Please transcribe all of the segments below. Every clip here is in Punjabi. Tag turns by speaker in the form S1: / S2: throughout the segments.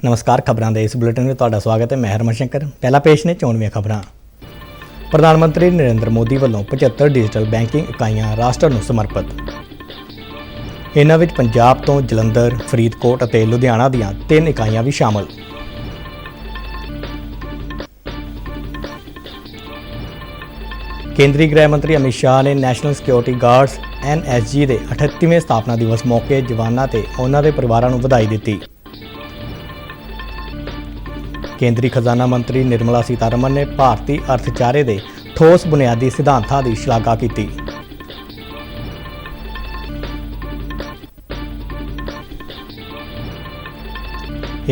S1: नमस्कार, खबरों के इस बुलेटिन में तुहाडा स्वागत है। मैं हरमन शंकर। पहला पेश ने चोणवीं खबरां। प्रधानमंत्री नरेंद्र मोदी वालों 75 डिजिटल बैंकिंग इकाइयां राष्ट्र नूं समर्पित। इन्हां विच पंजाब तो जलंधर, फरीदकोट और लुधियाना दीआं 3 इकाइयां भी शामिल। केंद्रीय गृह मंत्री अमित शाह ने नैशनल सिक्योरिटी गार्ड्स NSG के 38वें स्थापना दिवस मौके जवानों ते उन्हां दे परिवारां नूं वधाई दित्ती। केंद्रीय खजाना मंत्री निर्मला सीतारमण ने भारतीय अर्थचारे के ठोस बुनियादी सिद्धांतां की शलाघा की।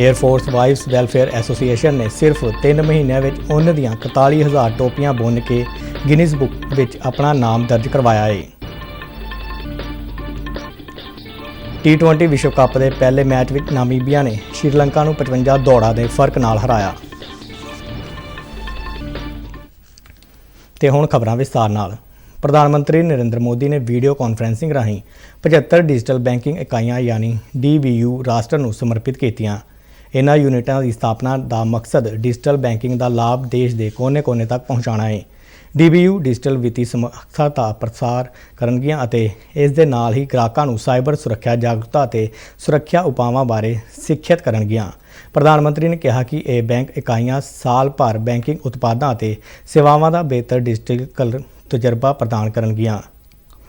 S1: एयरफोर्स वाइव्स वैलफेयर एसोसीएशन ने सिर्फ 3 महीनों में उन दीआं 41,000 टोपियां बुन के गिनीज बुक विच अपना नाम दर्ज करवाया है। T20 विश्व कप के पहले मैच में नामीबिया ने श्रीलंका नूं 55 दौड़ां के फर्क नाल हराया। ते हुण खबरां विस्तार नाल। प्रधानमंत्री नरेंद्र मोदी ने वीडियो कॉन्फ्रेंसिंग राहीं 75 डिजिटल बैंकिंग इकाइयां यानी DBU राष्ट्र नूं समर्पित कीतियां। इन्हां यूनिटां की स्थापना का मकसद डिजिटल बैंकिंग का लाभ देश के कोने-कोने तक पहुँचाना है। DBU डिजिटल वित्तीय समर्था का प्रसार करनगियां अते इस दे नाल ही ग्राहकां नूं साइबर सुरक्षा जागरूकता अते सुरक्षा उपावां बारे सिੱਖਿਅਤ करनगियां। प्रधानमंत्री ने कहा कि यह बैंक इकाइयां साल भर बैंकिंग उत्पादां अते सेवावां दा बेहतर डिजिटल तजर्बा प्रदान करनगियां।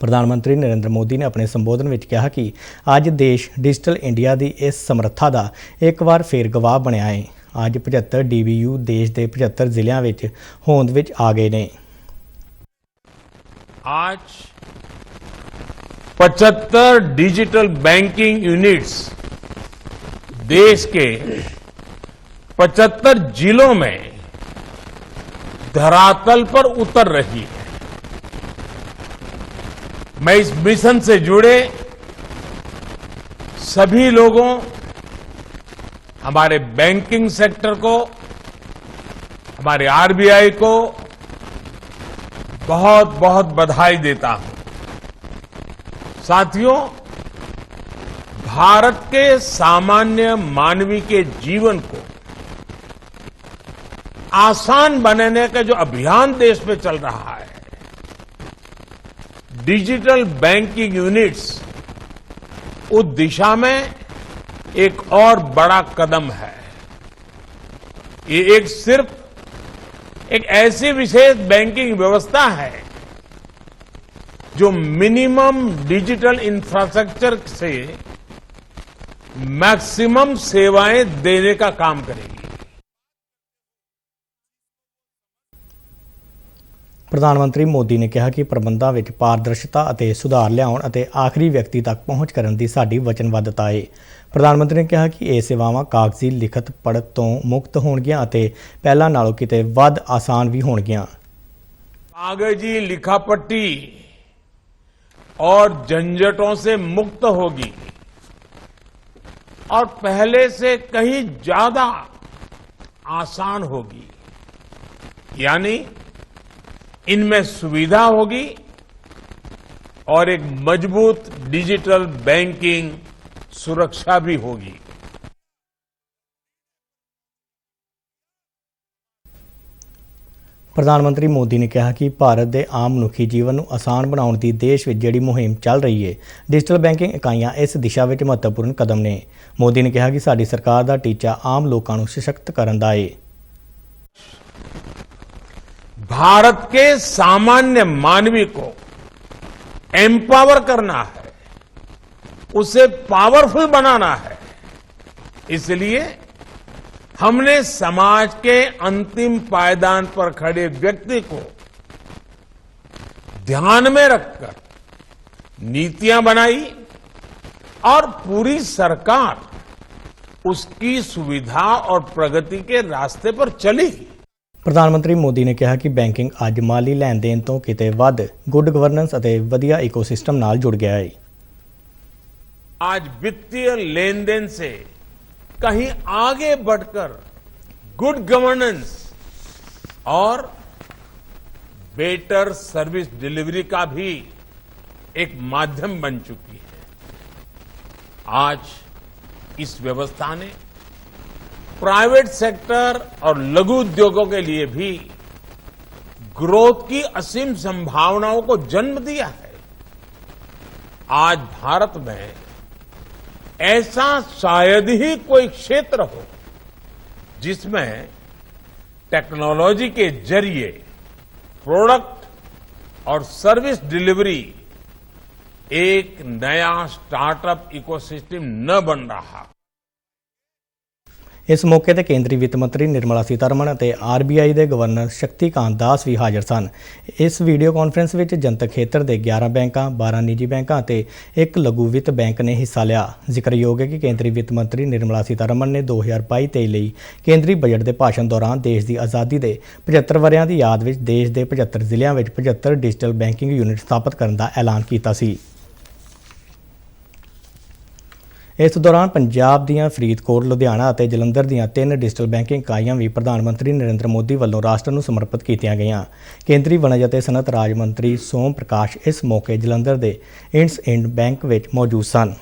S1: प्रधानमंत्री नरेंद्र मोदी ने अपने संबोधन में कहा कि अज देश डिजिटल इंडिया की इस समर्था का एक बार फिर गवाह बनया है। अज 75 DBU देश के 75 जिलों में होंद विच आ गए ने।
S2: आज 75 डिजिटल बैंकिंग यूनिट्स देश के 75 जिलों में धरातल पर उतर रही है। मैं इस मिशन से जुड़े सभी लोगों, हमारे बैंकिंग सेक्टर को, हमारे RBI को बहुत बहुत बधाई देता हूं। साथियों, भारत के सामान्य मानवी के जीवन को आसान बनाने का जो अभियान देश में चल रहा है, डिजिटल बैंकिंग यूनिट्स उस दिशा में एक और बड़ा कदम है। ये सिर्फ एक ऐसी विशेष बैंकिंग व्यवस्था है जो मिनिमम डिजिटल इंफ्रास्ट्रक्चर से मैक्सिमम सेवाएं देने का काम करेगी।
S1: प्रधानमंत्री मोदी ने कहा कि प्रबंधां विच पारदर्शिता अते सुधार लियाउण अते आखिरी व्यक्ति तक पहुंच करन दी साडी वचनबद्धता है। प्रधानमंत्री ने कहा कि ये सेवावां कागजी लिखत पढ़त तो मुक्त होणगियां अते पहलां नालों किते वध आसान भी होणगियां।
S2: कागजी लिखापट्टी और झंझटों से मुक्त होगी और पहले से कहीं ज्यादा आसान होगी। यानी इनमें सुविधा होगी और एक मजबूत डिजिटल बैंकिंग सुरक्षा भी होगी।
S1: प्रधानमंत्री मोदी ने कहा कि भारत के आम मनुखी जीवन को आसान बनाने की देश में जिहड़ी मुहिम चल रही है, डिजिटल बैंकिंग इकाइयां इस दिशा में महत्वपूर्ण कदम ने। मोदी ने कहा कि साडी सरकार का टीचा आम लोगों को सशक्त करने का है।
S2: भारत के सामान्य मानवी को एम्पावर करना है, उसे पावरफुल बनाना है। इसलिए हमने समाज के अंतिम पायदान पर खड़े व्यक्ति को ध्यान में रखकर नीतियां बनाई और पूरी सरकार उसकी सुविधा और प्रगति के रास्ते पर चली।
S1: प्रधानमंत्री मोदी ने कहा कि बैंकिंग अज माली लैन देन तो किते वध गुड गवर्नेंस अते वधिया इकोसिस्टम नाल जुड़ गया है।
S2: आज वित्तीय लेन देन से कहीं आगे बढ़कर गुड गवर्नेंस और बेटर सर्विस डिलीवरी का भी एक माध्यम बन चुकी है। आज इस व्यवस्था ने प्राइवेट सेक्टर और लघु उद्योगों के लिए भी ग्रोथ की असीम संभावनाओं को जन्म दिया है। आज भारत में ऐसा शायद ही कोई क्षेत्र हो जिसमें टेक्नोलॉजी के जरिए प्रोडक्ट और सर्विस डिलीवरी एक नया स्टार्टअप इकोसिस्टम न बन रहा।
S1: इस मौके ते केंद्रीय वित्त मंत्री निर्मला सीतारमण ਅਤੇ RBI ਦੇ ਗਵਰਨਰ ਸ਼ਕਤੀਕਾਂਤ ਦਾਸ ਵੀ ਹਾਜ਼ਰ ਸਨ। ਇਸ ਵੀਡੀਓ ਕਾਨਫਰੰਸ ਵਿੱਚ ਜਨਤਕ ਖੇਤਰ ਦੇ 11 ਬੈਂਕਾਂ, 12 ਨਿੱਜੀ ਬੈਂਕਾਂ ਅਤੇ ਇੱਕ ਲਘੂ ਵਿੱਤ ਬੈਂਕ ਨੇ ਹਿੱਸਾ ਲਿਆ। ਜ਼ਿਕਰਯੋਗ ਹੈ ਕਿ ਕੇਂਦਰੀ ਵਿੱਤ ਮੰਤਰੀ ਨਿਰਮਲਾ ਸੀਤਾਰਮਣ ਨੇ 2022-23 ਲਈ ਕੇਂਦਰੀ ਬਜਟ ਦੇ ਭਾਸ਼ਣ ਦੌਰਾਨ ਦੇਸ਼ ਦੀ ਆਜ਼ਾਦੀ ਦੇ 75 ਵਰ੍ਹਿਆਂ ਦੀ ਯਾਦ ਵਿੱਚ ਦੇਸ਼ ਦੇ 75 ਜ਼ਿਲ੍ਹਿਆਂ ਵਿੱਚ 75 ਡਿਜੀਟਲ ਬੈਂਕਿੰਗ ਯੂਨਿਟ ਸਥਾਪਿਤ ਕਰਨ ਦਾ ਐਲਾਨ ਕੀਤਾ ਸੀ। ਇਸ ਦੌਰਾਨ ਪੰਜਾਬ ਦੀਆਂ ਫਰੀਦਕੋਟ, ਲੁਧਿਆਣਾ ਅਤੇ ਜਲੰਧਰ ਦੀਆਂ 3 ਡਿਜੀਟਲ ਬੈਂਕਿੰਗ ਇਕਾਈਆਂ ਵੀ ਪ੍ਰਧਾਨ ਮੰਤਰੀ ਨਰਿੰਦਰ ਮੋਦੀ ਵੱਲੋਂ ਰਾਸ਼ਟਰ ਨੂੰ ਸਮਰਪਿਤ ਕੀਤੀਆਂ ਗਈਆਂ। ਕੇਂਦਰੀ ਵਣਜ ਅਤੇ ਸਨਅਤ ਰਾਜ ਮੰਤਰੀ ਸੋਮ ਪ੍ਰਕਾਸ਼ ਇਸ ਮੌਕੇ ਜਲੰਧਰ ਦੇ ਇੰਡਸਇੰਡ ਬੈਂਕ ਵਿੱਚ ਮੌਜੂਦ ਸਨ।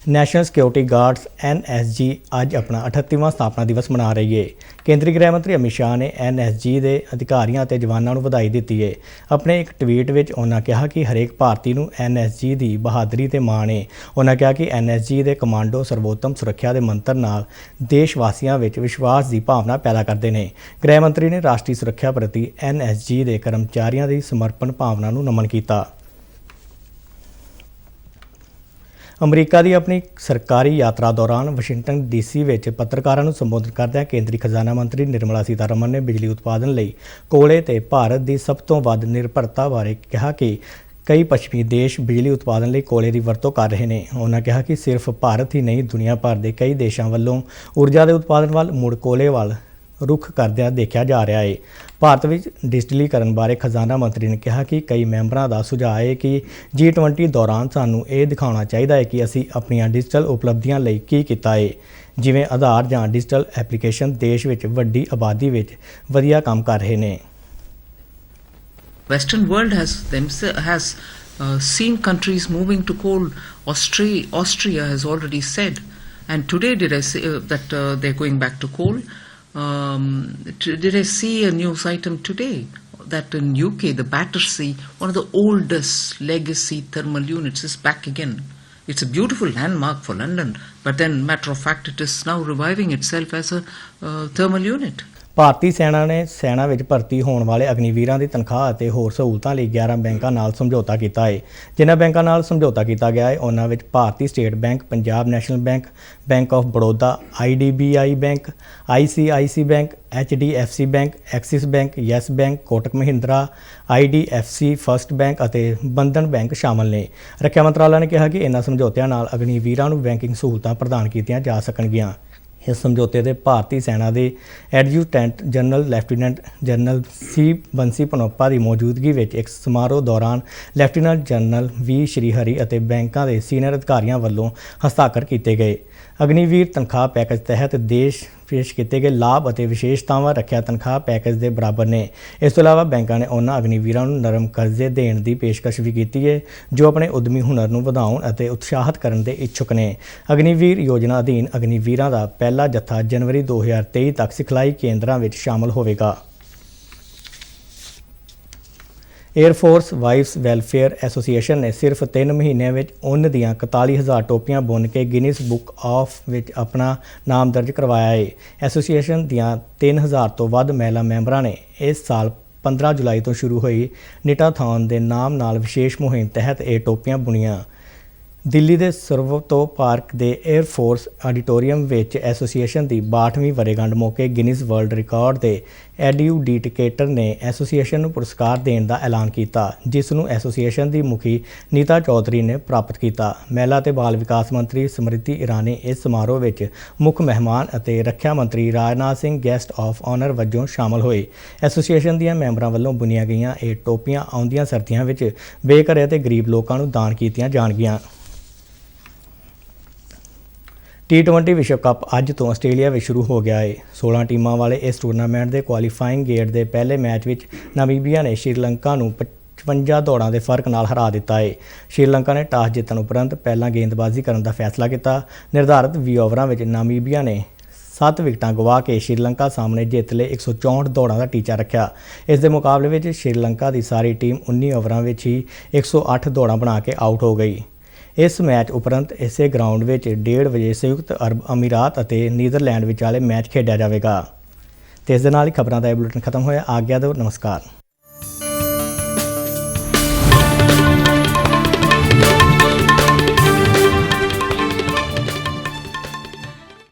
S1: ਨੈਸ਼ਨਲ ਸਿਕਿਉਰਿਟੀ ਗਾਰਡਸ NSG ਅੱਜ ਆਪਣਾ 38ਵਾਂ ਸਥਾਪਨਾ ਦਿਵਸ ਮਨਾ ਰਹੀ ਹੈ। ਕੇਂਦਰੀ ਗ੍ਰਹਿ ਮੰਤਰੀ ਅਮਿਤ ਸ਼ਾਹ ਨੇ NSG ਦੇ ਅਧਿਕਾਰੀਆਂ ਅਤੇ ਜਵਾਨਾਂ ਨੂੰ ਵਧਾਈ ਦਿੱਤੀ ਹੈ। ਆਪਣੇ ਇੱਕ ਟਵੀਟ ਵਿੱਚ ਉਹਨਾਂ ਕਿਹਾ ਕਿ ਹਰੇਕ ਭਾਰਤੀ ਨੂੰ NSG ਦੀ ਬਹਾਦਰੀ ਤੇ ਮਾਣ ਹੈ। ਉਹਨਾਂ ਕਿਹਾ ਕਿ NSG ਦੇ ਕਮਾਂਡੋ ਸਰਵੋਤਮ ਸੁਰੱਖਿਆ ਦੇ ਮੰਤਰ ਨਾਲ ਦੇਸ਼ ਵਾਸੀਆਂ ਵਿੱਚ ਵਿਸ਼ਵਾਸ ਦੀ ਭਾਵਨਾ ਪੈਦਾ ਕਰਦੇ ਨੇ। ਗ੍ਰਹਿ ਮੰਤਰੀ ਨੇ ਰਾਸ਼ਟਰੀ ਸੁਰੱਖਿਆ ਪ੍ਰਤੀ NSG ਦੇ ਕਰਮਚਾਰੀਆਂ ਦੀ ਸਮਰਪਣ ਭਾਵਨਾ ਨੂੰ ਨਮਨ ਕੀਤਾ। ਅਮਰੀਕਾ ਦੀ ਆਪਣੀ ਸਰਕਾਰੀ ਯਾਤਰਾ ਦੌਰਾਨ ਵਾਸ਼ਿੰਗਟਨ DC ਵਿੱਚ ਪੱਤਰਕਾਰਾਂ ਨੂੰ ਸੰਬੋਧਨ ਕਰਦਿਆਂ ਕੇਂਦਰੀ ਖਜ਼ਾਨਾ ਮੰਤਰੀ ਨਿਰਮਲਾ ਸੀਤਾਰਮਣ ਨੇ ਬਿਜਲੀ ਉਤਪਾਦਨ ਲਈ ਕੋਲੇ ਤੇ ਭਾਰਤ ਦੀ ਸਭ ਤੋਂ ਵੱਧ ਨਿਰਭਰਤਾ ਬਾਰੇ ਕਿਹਾ ਕਿ ਕਈ ਪੱਛਮੀ ਦੇਸ਼ ਬਿਜਲੀ ਉਤਪਾਦਨ ਲਈ ਕੋਲੇ ਦੀ ਵਰਤੋਂ ਕਰ ਰਹੇ ਨੇ। ਉਹਨਾਂ ਕਿਹਾ ਕਿ ਸਿਰਫ ਭਾਰਤ ਹੀ ਨਹੀਂ, ਦੁਨੀਆ ਭਰ ਦੇ ਕਈ ਦੇਸ਼ਾਂ ਵੱਲੋਂ ਊਰਜਾ ਦੇ ਉਤਪਾਦਨ ਵੱਲ ਮੁੜ ਕੋਲੇ ਵੱਲ ਰੁੱਖ ਕਰਦਿਆਂ ਦੇਖਿਆ ਜਾ ਰਿਹਾ ਹੈ। ਭਾਰਤ ਵਿੱਚ ਡਿਜੀਟਲੀਕਰਨ ਬਾਰੇ ਖਜ਼ਾਨਾ ਮੰਤਰੀ ਨੇ ਕਿਹਾ ਕਿ ਕਈ ਮੈਂਬਰਾਂ ਦਾ ਸੁਝਾਅ ਹੈ ਕਿ G20 ਦੌਰਾਨ ਸਾਨੂੰ ਇਹ ਦਿਖਾਉਣਾ ਚਾਹੀਦਾ ਹੈ ਕਿ ਅਸੀਂ ਆਪਣੀਆਂ ਡਿਜੀਟਲ ਉਪਲਬਧੀਆਂ ਲਈ ਕੀ ਕੀਤਾ ਹੈ, ਜਿਵੇਂ ਆਧਾਰ ਜਾਂ ਡਿਜੀਟਲ ਐਪਲੀਕੇਸ਼ਨ ਦੇਸ਼ ਵਿੱਚ ਵੱਡੀ ਆਬਾਦੀ ਵਿੱਚ ਵਧੀਆ ਕੰਮ ਕਰ ਰਹੇ ਨੇ।
S3: Western world has seen countries moving to coal. Austria has already said, and today did I say that they're going back to coal. Did I see a news item today that in UK the Battersea, one of the oldest legacy thermal units, is back again. It's a beautiful landmark for London, but then matter of fact it is now reviving itself as a thermal unit.
S1: ਭਾਰਤੀ ਸੈਨਾ ਨੇ ਸੈਨਾ ਵਿੱਚ ਭਰਤੀ ਹੋਣ ਵਾਲੇ ਅਗਨੀਵੀਰਾਂ ਦੀ ਤਨਖਾਹ ਅਤੇ ਹੋਰ ਸਹੂਲਤਾਂ ਲਈ 11 ਬੈਂਕਾਂ ਨਾਲ ਸਮਝੌਤਾ ਕੀਤਾ ਹੈ। ਜਿਨ੍ਹਾਂ ਬੈਂਕਾਂ ਨਾਲ ਸਮਝੌਤਾ ਕੀਤਾ ਗਿਆ ਹੈ ਉਹਨਾਂ ਵਿੱਚ Bharti state bank, Punjab national bank, bank of Baroda, IDBI bank, ICICI bank, HDFC bank, Axis bank, Yes bank, Kotak Mahindra, IDFC first bank ਅਤੇ ਬੰਧਨ ਬੈਂਕ ਸ਼ਾਮਲ ਨੇ। ਰੱਖਿਆ ਮੰਤਰਾਲਾ ਨੇ ਕਿਹਾ ਕਿ ਇਹਨਾਂ ਸਮਝੌਤਿਆਂ ਨਾਲ ਅਗਨੀਵੀਰਾਂ ਨੂੰ ਬੈਂਕਿੰਗ ਸਹੂਲਤਾਂ ਪ੍ਰਦਾਨ ਕੀਤੀਆਂ ਜਾ ਸਕਣਗੀਆਂ। ਇਸ ਸਮਝੌਤੇ ਦੇ ਭਾਰਤੀ ਸੈਨਾ ਦੇ ਐਡਜੂਟੈਂਟ ਜਨਰਲ ਲੈਫਟੀਨੈਂਟ ਜਨਰਲ C ਬੰਸੀ ਪਨੋਪਾ ਦੀ ਮੌਜੂਦਗੀ ਵਿੱਚ ਇੱਕ ਸਮਾਰੋਹ ਦੌਰਾਨ ਲੈਫਟੀਨੈਂਟ ਜਨਰਲ V ਸ਼੍ਰੀਹਰੀ ਅਤੇ ਬੈਂਕਾਂ ਦੇ ਸੀਨੀਅਰ ਅਧਿਕਾਰੀਆਂ ਵੱਲੋਂ ਹਸਤਾਖਰ ਕੀਤੇ ਗਏ। ਅਗਨੀਵੀਰ ਤਨਖਾਹ ਪੈਕੇਜ ਤਹਿਤ ਦੇਸ਼ ਪੇਸ਼ ਕੀਤੇ ਗਏ ਲਾਭ ਅਤੇ ਵਿਸ਼ੇਸ਼ਤਾਵਾਂ ਰੱਖਿਆ ਤਨਖਾਹ ਪੈਕੇਜ ਦੇ ਬਰਾਬਰ ਨੇ। ਇਸ ਤੋਂ ਇਲਾਵਾ ਬੈਂਕਾਂ ਨੇ ਉਹਨਾਂ ਅਗਨੀਵੀਰਾਂ ਨੂੰ ਨਰਮ ਕਰਜ਼ੇ ਦੇਣ ਦੀ ਪੇਸ਼ਕਸ਼ ਵੀ ਕੀਤੀ ਹੈ ਜੋ ਆਪਣੇ ਉਦਮੀ ਹੁਨਰ ਨੂੰ ਵਧਾਉਣ ਅਤੇ ਉਤਸ਼ਾਹਿਤ ਕਰਨ ਦੇ ਇੱਛੁਕ ਨੇ। ਅਗਨੀਵੀਰ ਯੋਜਨਾ ਅਧੀਨ ਅਗਨੀਵੀਰਾਂ ਦਾ ਪਹਿਲਾ ਜੱਥਾ ਜਨਵਰੀ 2023 ਤੱਕ ਸਿਖਲਾਈ ਕੇਂਦਰਾਂ ਵਿੱਚ ਸ਼ਾਮਲ ਹੋਵੇਗਾ। ਏਅਰਫੋਰਸ ਵਾਈਵਸ ਵੈਲਫੇਅਰ ਐਸੋਸੀਏਸ਼ਨ ਨੇ ਸਿਰਫ 3 ਮਹੀਨਿਆਂ ਵਿੱਚ ਉੱਨ ਦੀਆਂ 41,000 ਟੋਪੀਆਂ ਬੁਣ ਕੇ ਗਿਨੀਜ਼ ਬੁੱਕ ਆਫ ਵਿੱਚ ਆਪਣਾ ਨਾਮ ਦਰਜ ਕਰਵਾਇਆ ਹੈ। ਐਸੋਸੀਏਸ਼ਨ ਦੀਆਂ 3,000 ਤੋਂ ਵੱਧ ਮਹਿਲਾ ਮੈਂਬਰਾਂ ਨੇ ਇਸ ਸਾਲ 15 ਜੁਲਾਈ ਤੋਂ ਸ਼ੁਰੂ ਹੋਈ ਨਿਟਾਥੌਨ ਦੇ ਨਾਮ ਨਾਲ ਵਿਸ਼ੇਸ਼ ਮੁਹਿੰਮ ਤਹਿਤ ਇਹ ਟੋਪੀਆਂ ਬੁਣੀਆਂ। ਦਿੱਲੀ ਦੇ ਸਰਵਤੋ ਪਾਰਕ ਦੇ ਏਅਰਫੋਰਸ ਆਡੀਟੋਰੀਅਮ ਵਿੱਚ ਐਸੋਸੀਏਸ਼ਨ ਦੀ 62ਵੀਂ ਵਰ੍ਹੇਗੰਢ ਮੌਕੇ ਗਿਨੀਜ਼ ਵਰਲਡ ਰਿਕਾਰਡ ਦੇ ਐਡਿਊਡੀਕੇਟਰ ਨੇ ਐਸੋਸੀਏਸ਼ਨ ਨੂੰ ਪੁਰਸਕਾਰ ਦੇਣ ਦਾ ਐਲਾਨ ਕੀਤਾ, ਜਿਸ ਨੂੰ ਐਸੋਸੀਏਸ਼ਨ ਦੀ ਮੁਖੀ ਨੀਤਾ ਚੌਧਰੀ ਨੇ ਪ੍ਰਾਪਤ ਕੀਤਾ। ਮਹਿਲਾ ਤੇ ਬਾਲ ਵਿਕਾਸ ਮੰਤਰੀ ਸਮ੍ਰਿਤੀ ਇਰਾਨੀ ਇਸ ਸਮਾਰੋਹ ਵਿੱਚ ਮੁੱਖ ਮਹਿਮਾਨ ਅਤੇ ਰੱਖਿਆ ਮੰਤਰੀ Rajnath Singh guest of honour ਵਜੋਂ ਸ਼ਾਮਲ ਹੋਏ। ਐਸੋਸੀਏਸ਼ਨ ਦੀਆਂ ਮੈਂਬਰਾਂ ਵੱਲੋਂ ਬੁਣੀਆਂ ਗਈਆਂ ਇਹ ਟੋਪੀਆਂ ਆਉਂਦੀਆਂ ਸਰਦੀਆਂ ਵਿੱਚ ਬੇਘਰੇ ਅਤੇ ਗਰੀਬ ਲੋਕਾਂ ਨੂੰ ਦਾਨ ਕੀਤੀਆਂ ਜਾਣਗੀਆਂ। T20 ਵਿਸ਼ਵ ਕੱਪ ਅੱਜ ਤੋਂ ਆਸਟ੍ਰੇਲੀਆ ਵਿੱਚ ਸ਼ੁਰੂ ਹੋ ਗਿਆ ਹੈ। 16 ਟੀਮਾਂ ਵਾਲੇ ਇਸ ਟੂਰਨਾਮੈਂਟ ਦੇ ਕੁਆਲੀਫਾਇੰਗ ਗੇੜ ਦੇ ਪਹਿਲੇ ਮੈਚ ਵਿੱਚ ਨਾਮੀਬੀਆ ਨੇ ਸ਼੍ਰੀਲੰਕਾ ਨੂੰ 55 ਦੌੜਾਂ ਦੇ ਫਰਕ ਨਾਲ ਹਰਾ ਦਿੱਤਾ ਹੈ। ਸ਼੍ਰੀਲੰਕਾ ਨੇ ਟਾਸ ਜਿੱਤਣ ਉਪਰੰਤ ਪਹਿਲਾਂ ਗੇਂਦਬਾਜ਼ੀ ਕਰਨ ਦਾ ਫੈਸਲਾ ਕੀਤਾ। ਨਿਰਧਾਰਤ 20 ਓਵਰਾਂ ਵਿੱਚ ਨਾਮੀਬੀਆ ਨੇ 7 ਵਿਕਟਾਂ ਗਵਾ ਕੇ ਸ਼੍ਰੀਲੰਕਾ ਸਾਹਮਣੇ ਜਿੱਤ ਲਈ 164 ਦੌੜਾਂ ਦਾ ਟੀਚਾ ਰੱਖਿਆ। ਇਸ ਦੇ ਮੁਕਾਬਲੇ ਵਿੱਚ ਸ਼੍ਰੀਲੰਕਾ ਦੀ ਸਾਰੀ ਟੀਮ 19 ਓਵਰਾਂ ਵਿੱਚ ਹੀ 108 ਦੌੜਾਂ ਬਣਾ ਕੇ ਆਊਟ ਹੋ ਗਈ। ਇਸ ਮੈਚ ਉਪਰੰਤ ਇਸੇ ਗਰਾਊਂਡ ਵਿੱਚ 1:30 ਵਜੇ ਸੰਯੁਕਤ ਅਰਬ ਅਮੀਰਾਤ ਅਤੇ ਨੀਦਰਲੈਂਡ ਵਿਚਾਲੇ ਮੈਚ ਖੇਡਿਆ ਜਾਵੇਗਾ। ਤੇ ਇਸ ਦੇ ਨਾਲ ਹੀ ਖਬਰਾਂ ਦਾ ਇਹ ਬੁਲੇਟਿਨ ਖਤਮ ਹੋਇਆ। ਆਗਿਆ ਦਿਓ, ਨਮਸਕਾਰ।